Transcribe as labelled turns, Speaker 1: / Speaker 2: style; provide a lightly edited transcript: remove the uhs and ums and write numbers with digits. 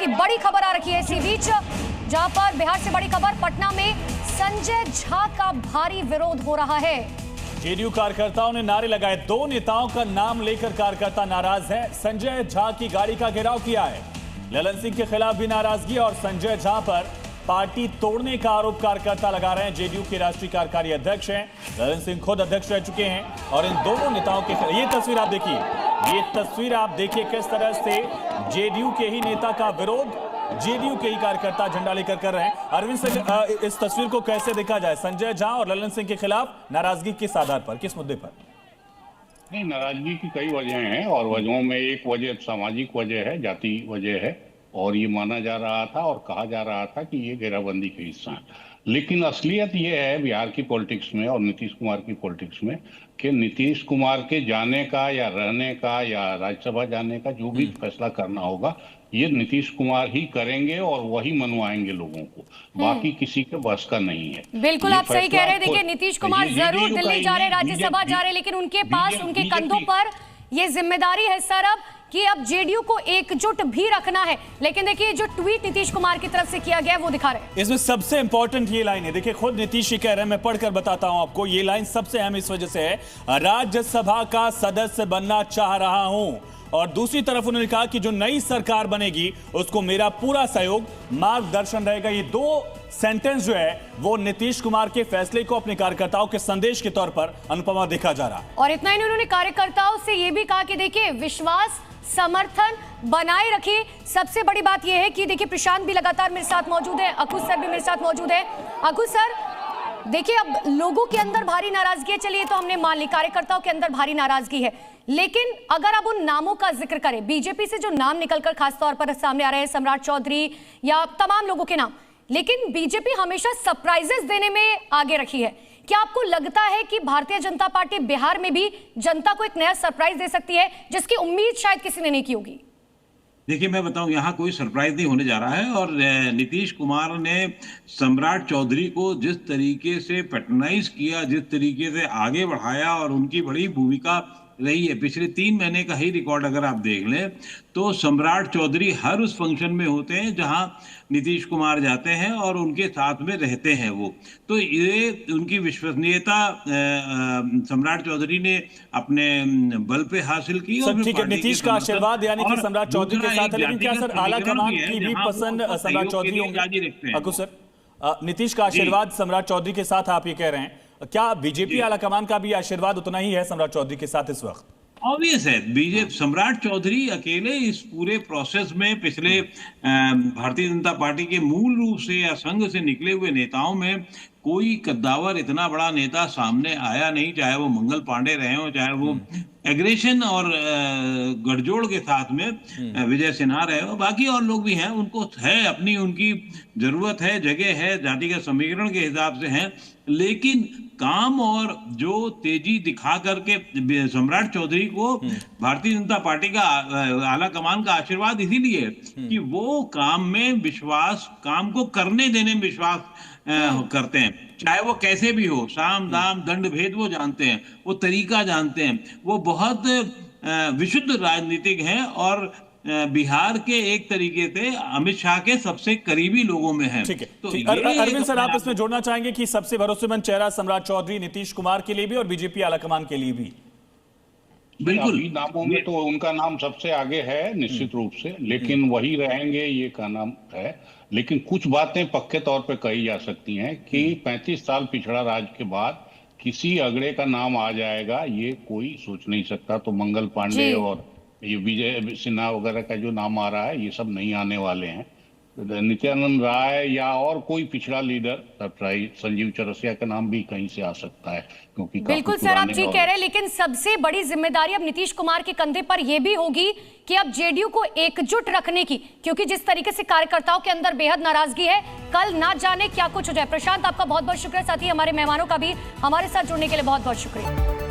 Speaker 1: की बड़ी खबर आ रखी है इसी बीच, जहां पर बिहार से बड़ी खबर, पटना में संजय झा का भारी विरोध हो रहा है।
Speaker 2: जेडीयू कार्यकर्ताओं ने नारे लगाए, दो नेताओं का नाम लेकर कार्यकर्ता नाराज हैं। संजय झा की गाड़ी का घेराव किया है। ललन सिंह के खिलाफ भी नाराजगी और संजय झा पर पार्टी तोड़ने का आरोप कार्यकर्ता लगा रहे हैं। जेडीयू के राष्ट्रीय कार्यकारी अध्यक्ष हैं ललन सिंह, खुद अध्यक्ष रह चुके हैं और इन दोनों नेताओं के ये तस्वीर आप देखिए, ये तस्वीर आप देखिए किस तरह से जेडीयू के ही नेता का विरोध जेडीयू के ही कार्यकर्ता झंडा लेकर कर रहे हैं। अरविंद सिंह, इस तस्वीर को कैसे देखा जाए? संजय झा और ललन सिंह के खिलाफ नाराजगी किस आधार पर, किस मुद्दे पर?
Speaker 3: नहीं, नाराजगी की कई वजह हैं और वजहों में एक वजह सामाजिक वजह है, जाति वजह है और ये माना जा रहा था और कहा जा रहा था कि ये घेराबंदी का हिस्सा है। लेकिन असलियत ये है बिहार की पॉलिटिक्स में और नीतीश कुमार की पॉलिटिक्स में कि नीतीश कुमार के जाने का या रहने का या राज्यसभा जाने का जो भी फैसला करना होगा ये नीतीश कुमार ही करेंगे और वही मनवाएंगे लोगों को, बाकी किसी के बस का नहीं है।
Speaker 1: बिल्कुल आप सही कह रहे हैं। देखिए, नीतीश कुमार जरूर दिल्ली जा रहे, राज्यसभा जा रहे, लेकिन उनके पास उनके कंधों पर ये जिम्मेदारी है सर अब कि अब जेडीयू को एकजुट भी रखना है। लेकिन देखिए, जो ट्वीट नीतीश कुमार की तरफ से किया गया है वो दिखा रहे हैं।
Speaker 2: इसमें सबसे इंपॉर्टेंट ये लाइन है, देखिए खुद नीतीश जी कह रहे हैं, मैं पढ़कर बताता हूं आपको। ये लाइन सबसे अहम इस वजह से है, राज्यसभा का सदस्य बनना चाह रहा हूं। और दूसरी तरफ उन्होंने कहा कि जो नई सरकार बनेगी उसको मेरा पूरा सहयोग मार्गदर्शन रहेगा। ये दो सेंटेंस जो है वो नीतीश कुमार के फैसले को अपने कार्यकर्ताओं के संदेश के तौर पर अनुपमा देखा जा रहा है।
Speaker 1: और इतना ही उन्होंने कार्यकर्ताओं से ये भी कहा कि देखिए, विश्वास समर्थन बनाए रखिए। सबसे बड़ी बात यह है कि देखिए, प्रशांत भी लगातार मेरे साथ मौजूद है, अकुश सर भी मेरे साथ मौजूद है। अकुश सर, देखिए अब लोगों के अंदर भारी नाराजगी है, चलिए तो हमने मान ली कार्यकर्ताओं के अंदर भारी नाराजगी है, लेकिन अगर अब उन नामों का जिक्र करें, बीजेपी से जो नाम निकलकर खासतौर पर सामने आ रहे हैं, सम्राट चौधरी या तमाम लोगों के नाम, लेकिन बीजेपी हमेशा सरप्राइजेस देने में आगे रखी है। क्या आपको लगता है कि भारतीय जनता पार्टी बिहार में भी जनता को एक नया सरप्राइज दे सकती है जिसकी उम्मीद शायद किसी ने नहीं की होगी?
Speaker 4: देखिए, मैं बताऊं, यहाँ कोई सरप्राइज नहीं होने जा रहा है और नीतीश कुमार ने सम्राट चौधरी को जिस तरीके से पैट्रोनाइज किया, जिस तरीके से आगे बढ़ाया और उनकी बड़ी भूमिका रही है। पिछले 3 महीने का ही रिकॉर्ड अगर आप देख लें तो सम्राट चौधरी हर उस फंक्शन में होते हैं जहां नीतीश कुमार जाते हैं और उनके साथ में रहते हैं वो। तो ये उनकी विश्वसनीयता सम्राट चौधरी ने अपने बल पे हासिल की।
Speaker 2: और ठीक है, नीतीश का आशीर्वाद यानी कि सम्राट चौधरी के साथ है, लेकिन क्या सर आला कमान की भी पसंद सम्राट चौधरी होंगे? अकुश सर, नीतीश का आशीर्वाद सम्राट चौधरी के साथ आप ये कह रहे हैं, क्या बीजेपी आलाकमान का भी आशीर्वाद उतना ही है सम्राट चौधरी के साथ इस वक्त?
Speaker 4: ऑब्वियस है, बीजेपी सम्राट चौधरी अकेले इस पूरे प्रोसेस में पिछले भारतीय जनता पार्टी के मूल रूप से या संघ से निकले हुए नेताओं में कोई कद्दावर इतना बड़ा नेता सामने आया नहीं, चाहे वो मंगल पांडे रहे हो, चाहे वो एग्रेशन और गठजोड़ के साथ में विजय सिन्हा रहे हो, बाकी और लोग भी हैं, उनको है अपनी उनकी जरूरत है, जगह है, जातिगत समीकरण के हिसाब से हैं, लेकिन काम और जो तेजी दिखा करके सम्राट चौधरी को भारतीय जनता पार्टी का आला कमान का आशीर्वाद इसीलिए कि वो काम में विश्वास, काम को करने देने में विश्वास करते हैं, चाहे वो कैसे भी हो, साम दाम दंड भेद वो जानते हैं, वो तरीका जानते हैं, वो बहुत विशुद्ध राजनीतिक हैं और बिहार के एक तरीके से अमित शाह के सबसे करीबी लोगों में है।
Speaker 2: ठीक है, तो अरविंद सर, आप इसमें जोड़ना चाहेंगे कि सबसे भरोसेमंद चेहरा सम्राट चौधरी नीतीश कुमार के लिए भी और बीजेपी आलाकमान के लिए भी?
Speaker 3: बिल्कुल, नामों में तो उनका नाम सबसे आगे है निश्चित रूप से, लेकिन वही रहेंगे ये का नाम है। लेकिन कुछ बातें पक्के तौर पे कही जा सकती हैं कि 35 साल पिछड़ा राज के बाद किसी अगड़े का नाम आ जाएगा ये कोई सोच नहीं सकता। तो मंगल पांडे और ये विजय सिन्हा वगैरह का जो नाम आ रहा है ये सब नहीं आने वाले हैं। नित्यानंद राय या और कोई पिछड़ा लीडर, संजीव चौरसिया का नाम भी कहीं से आ सकता है, क्योंकि
Speaker 1: बिल्कुल सर आप ठीक कह रहे हैं, लेकिन सबसे बड़ी जिम्मेदारी अब नीतीश कुमार के कंधे पर यह भी होगी कि अब जेडीयू को एकजुट रखने की, क्योंकि जिस तरीके से कार्यकर्ताओं के अंदर बेहद नाराजगी है, कल ना जाने क्या कुछ हो जाए। प्रशांत, आपका बहुत बहुत शुक्रिया, साथ ही हमारे मेहमानों का भी हमारे साथ जुड़ने के लिए बहुत बहुत शुक्रिया।